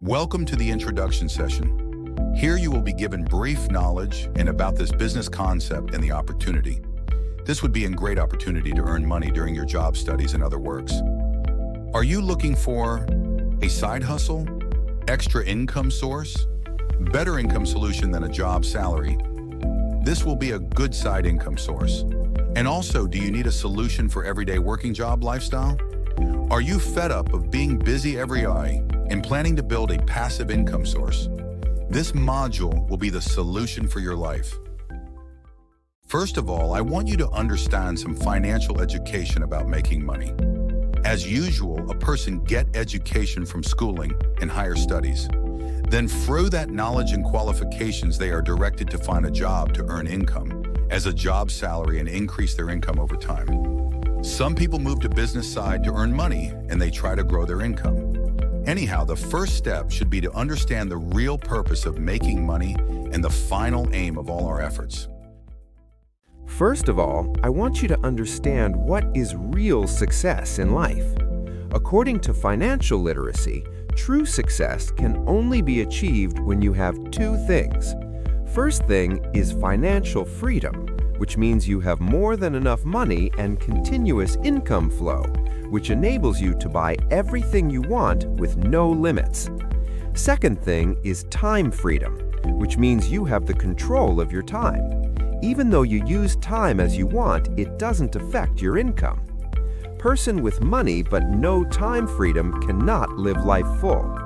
Welcome to the introduction session. Here you will be given brief knowledge and about this business concept and the opportunity. This would be a great opportunity to earn money during your job studies and other works. Are you looking for a side hustle, extra income source, better income solution than a job salary? This will be a good side income source. And also, do you need a solution for everyday working job lifestyle? Are you fed up of being busy every eye and planning to build a passive income source? This module will be the solution for your life. First of all, I want you to understand some financial education about making money. As usual, a person get education from schooling and higher studies. Then through that knowledge and qualifications, they are directed to find a job to earn income as a job salary and increase their income over time. Some people move to business side to earn money and they try to grow their income. Anyhow, the first step should be to understand the real purpose of making money and the final aim of all our efforts. First of all, I want you to understand what is real success in life. According to financial literacy, true success can only be achieved when you have two things. First thing is financial freedom, which means you have more than enough money and continuous income flow, which enables you to buy everything you want with no limits. Second thing is time freedom, which means you have the control of your time. Even though you use time as you want, it doesn't affect your income. Person with money but no time freedom cannot live life full.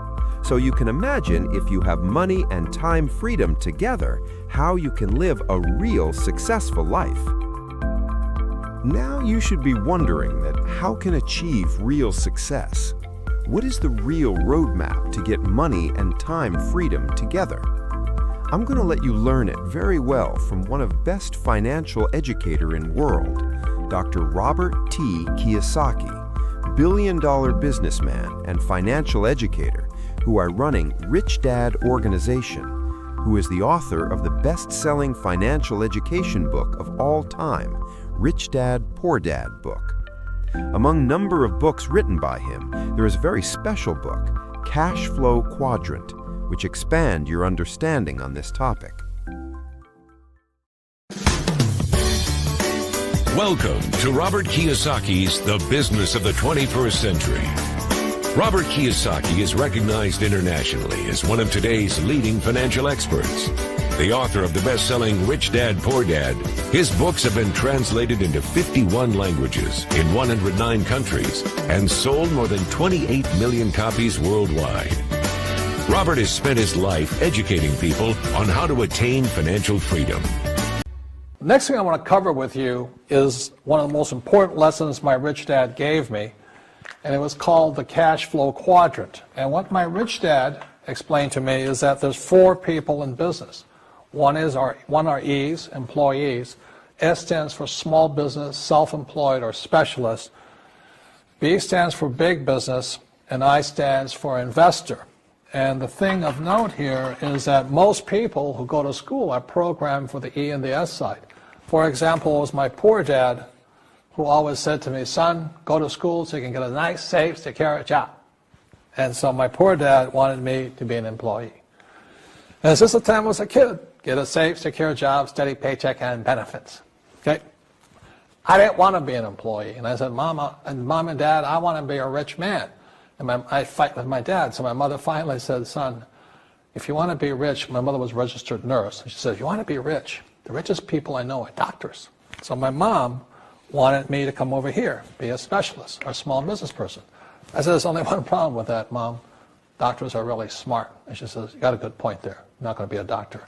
So you can imagine if you have money and time freedom together, how you can live a real successful life. Now you should be wondering that how can achieve real success? What is the real roadmap to get money and time freedom together? I'm going to let you learn it very well from one of best financial educator in world, Dr. Robert T. Kiyosaki, billion-dollar businessman and financial educator who are running Rich Dad Organization, who is the author of the best-selling financial education book of all time, Rich Dad, Poor Dad book. Among number of books written by him, there is a very special book, Cash Flow Quadrant, which expand your understanding on this topic. Welcome to Robert Kiyosaki's The Business of the 21st Century. Robert Kiyosaki is recognized internationally as one of today's leading financial experts. The author of the best-selling Rich Dad, Poor Dad, his books have been translated into 51 languages in 109 countries and sold more than 28 million copies worldwide. Robert has spent his life educating people on how to attain financial freedom. The next thing I want to cover with you is one of the most important lessons my rich dad gave me, and it was called the cash flow quadrant. And what my rich dad explained to me is that there's four people in business. One are E's, employees. S stands for small business, self-employed, or specialist. B stands for big business, and I stands for investor. And the thing of note here is that most people who go to school are programmed for the E and the S side. For example, it was my poor dad who always said to me, son, go to school so you can get a nice, safe, secure job. And so my poor dad wanted me to be an employee. And since the time I was a kid, get a safe, secure job, steady paycheck, and benefits. Okay? I didn't want to be an employee. And I said, Mom and Dad, I want to be a rich man. And I fight with my dad. So my mother finally said, son, if you want to be rich, my mother was a registered nurse. And she said, if you want to be rich, the richest people I know are doctors. So my mom wanted me to come over here, be a specialist or a small business person. I said, there's only one problem with that, Mom. Doctors are really smart. And she says, you got a good point there. I'm not going to be a doctor.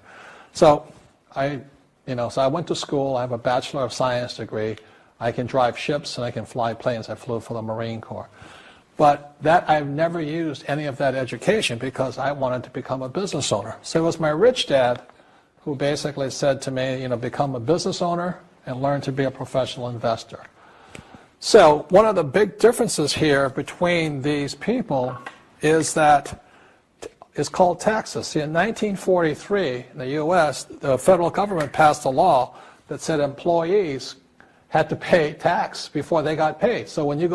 So I went to school. I have a Bachelor of Science degree. I can drive ships and I can fly planes. I flew for the Marine Corps. But I've never used any of that education because I wanted to become a business owner. So it was my rich dad who basically said to me, become a business owner and learn to be a professional investor. So one of the big differences here between these people is that it's called taxes. See, in 1943, in the U.S., the federal government passed a law that said employees had to pay tax before they got paid. So when you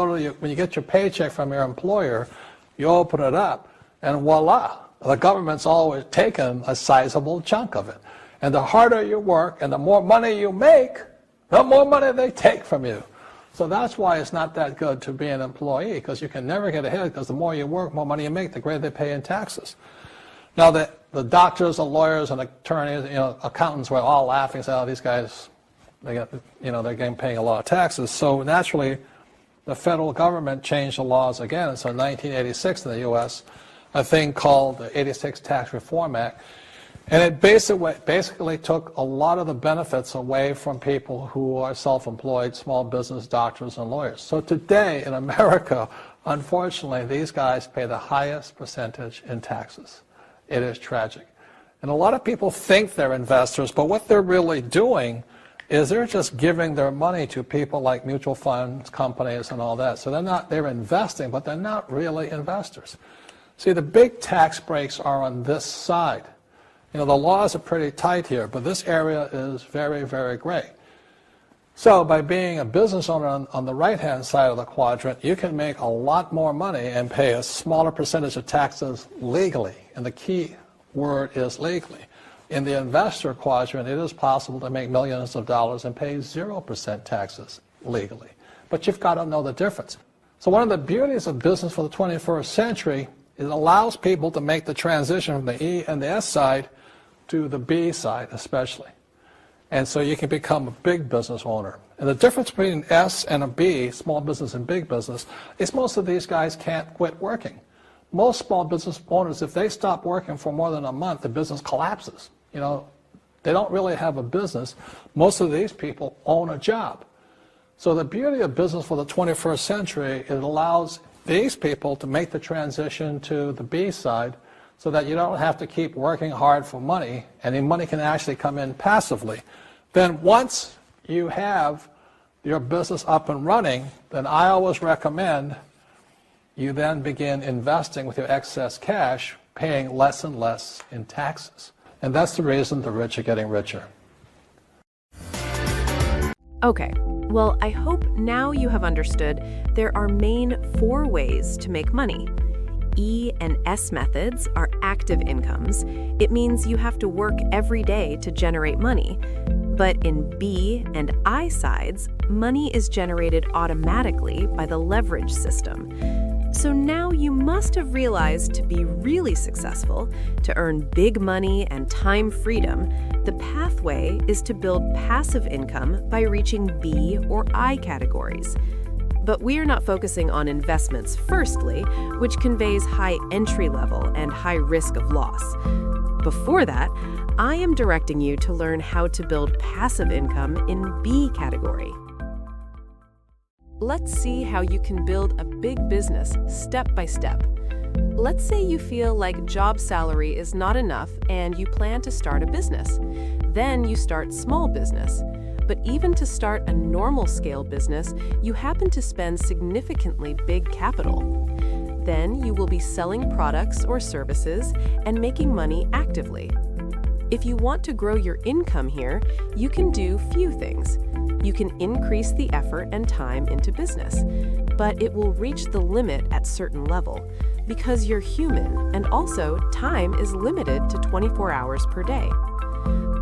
get your paycheck from your employer, you open it up, and voila, the government's always taken a sizable chunk of it. And the harder you work and the more money you make, the more money they take from you. So that's why it's not that good to be an employee, because you can never get ahead, because the more you work, more money you make, the greater they pay in taxes. Now, the doctors and lawyers and attorneys, accountants were all laughing, saying, oh, these guys, they're getting paying a lot of taxes. So naturally, the federal government changed the laws again. And so in 1986 in the U.S., a thing called the 86 Tax Reform Act, and it basically took a lot of the benefits away from people who are self-employed, small business, doctors, and lawyers. So today in America, unfortunately, these guys pay the highest percentage in taxes. It is tragic. And a lot of people think they're investors, but what they're really doing is they're just giving their money to people like mutual funds, companies, and all that. So they're investing, but they're not really investors. See, the big tax breaks are on this side. The laws are pretty tight here, but this area is very, very gray. So by being a business owner on the right-hand side of the quadrant, you can make a lot more money and pay a smaller percentage of taxes legally. And the key word is legally. In the investor quadrant, it is possible to make millions of dollars and pay 0% taxes legally. But you've got to know the difference. So one of the beauties of business for the 21st century is it allows people to make the transition from the E and the S side to the B side especially. And so you can become a big business owner. And the difference between an S and a B, small business and big business, is most of these guys can't quit working. Most small business owners, if they stop working for more than a month, the business collapses. They don't really have a business. Most of these people own a job. So the beauty of business for the 21st century, it allows these people to make the transition to the B side so that you don't have to keep working hard for money, and the money can actually come in passively. Then once you have your business up and running, then I always recommend you then begin investing with your excess cash, paying less and less in taxes. And that's the reason the rich are getting richer. Okay, well, I hope now you have understood there are main 4 ways to make money. E and S methods are active incomes. It means you have to work every day to generate money. But in B and I sides, money is generated automatically by the leverage system. So now you must have realized to be really successful, to earn big money and time freedom, the pathway is to build passive income by reaching B or I categories. But we are not focusing on investments firstly, which conveys high entry level and high risk of loss. Before that, I am directing you to learn how to build passive income in B category. Let's see how you can build a big business step by step. Let's say you feel like job salary is not enough and you plan to start a business. Then you start small business. But even to start a normal scale business, you happen to spend significantly big capital. Then you will be selling products or services and making money actively. If you want to grow your income here, you can do few things. You can increase the effort and time into business, but it will reach the limit at certain level because you're human, and also time is limited to 24 hours per day.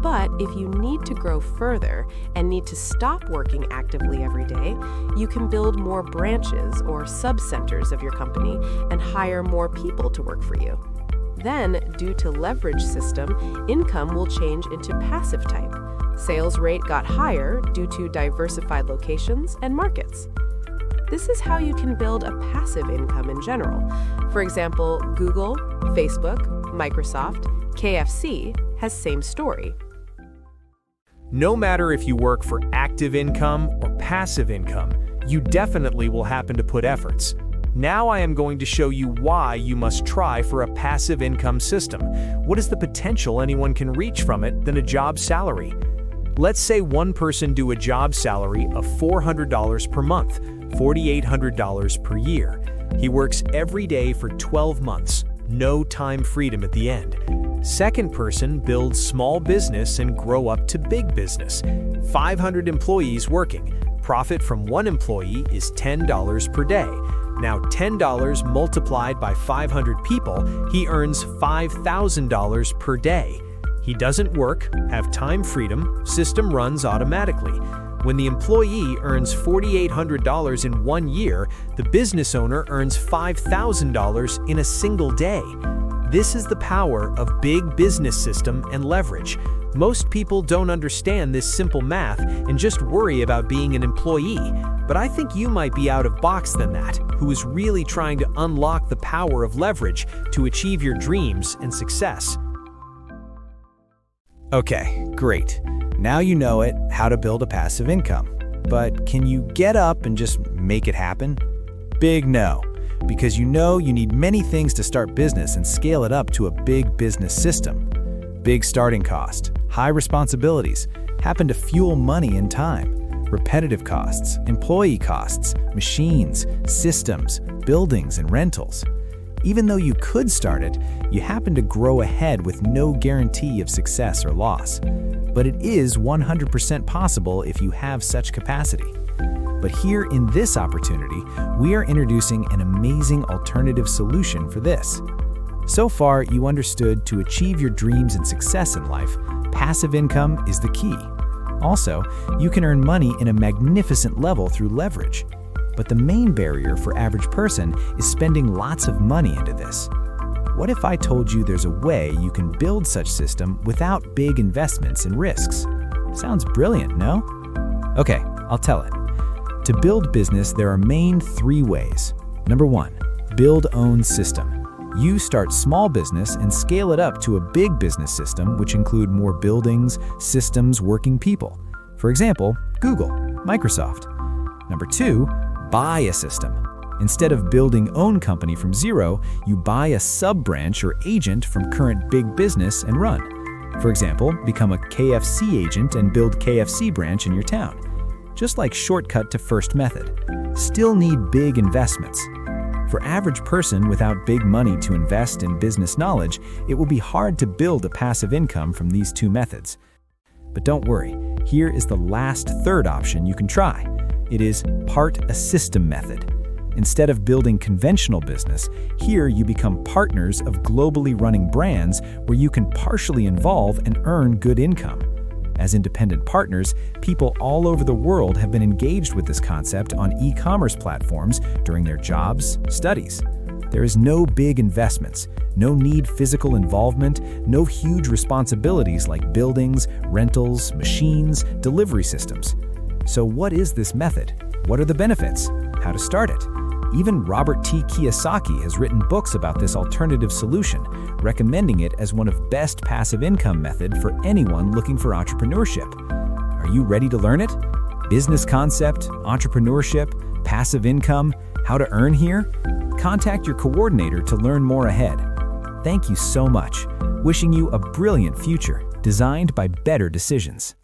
But if you need to grow further and need to stop working actively every day, you can build more branches or sub-centers of your company and hire more people to work for you. Then, due to leverage system, income will change into passive type. Sales rate got higher due to diversified locations and markets. This is how you can build a passive income in general. For example, Google, Facebook, Microsoft, KFC has same story. No matter if you work for active income or passive income, you definitely will happen to put efforts. Now I am going to show you why you must try for a passive income system. What is the potential anyone can reach from it than a job salary? Let's say one person do a job salary of $400 per month, $4,800 per year. He works every day for 12 months, no time freedom at the end. Second person builds small business and grow up to big business. 500 employees working, profit from one employee is $10 per day. Now $10 multiplied by 500 people, he earns $5,000 per day. He doesn't work, have time freedom, system runs automatically. When the employee earns $4,800 in 1 year, the business owner earns $5,000 in a single day. This is the power of big business system and leverage. Most people don't understand this simple math and just worry about being an employee. But I think you might be out of box than that, who is really trying to unlock the power of leverage to achieve your dreams and success. Okay, great. Now you know how to build a passive income. But can you get up and just make it happen? Big no. Because you need many things to start business and scale it up to a big business system. Big starting cost, high responsibilities, happen to fuel money and time, repetitive costs, employee costs, machines, systems, buildings, and rentals. Even though you could start it, you happen to grow ahead with no guarantee of success or loss. But it is 100% possible if you have such capacity. But here in this opportunity, we are introducing an amazing alternative solution for this. So far, you understood to achieve your dreams and success in life, passive income is the key. Also, you can earn money in a magnificent level through leverage. But the main barrier for average person is spending lots of money into this. What if I told you there's a way you can build such system without big investments and risks? Sounds brilliant, no? Okay, I'll tell it. To build business, there are main 3 ways. Number 1, build-own system. You start small business and scale it up to a big business system, which include more buildings, systems, working people. For example, Google, Microsoft. Number 2, buy a system. Instead of building own company from zero, you buy a sub-branch or agent from current big business and run. For example, become a KFC agent and build KFC branch in your town. Just like shortcut to first method. Still need big investments. For average person without big money to invest in business knowledge, it will be hard to build a passive income from these 2 methods. But don't worry, here is the last 3rd option you can try. It is part a system method. Instead of building conventional business, here you become partners of globally running brands where you can partially involve and earn good income. As independent partners, people all over the world have been engaged with this concept on e-commerce platforms during their jobs, studies. There is no big investments, no need physical involvement, no huge responsibilities like buildings, rentals, machines, delivery systems. So what is this method? What are the benefits? How to start it? Even Robert T. Kiyosaki has written books about this alternative solution, recommending it as one of best passive income method for anyone looking for entrepreneurship. Are you ready to learn it? Business concept, entrepreneurship, passive income, how to earn here? Contact your coordinator to learn more ahead. Thank you so much. Wishing you a brilliant future, designed by better decisions.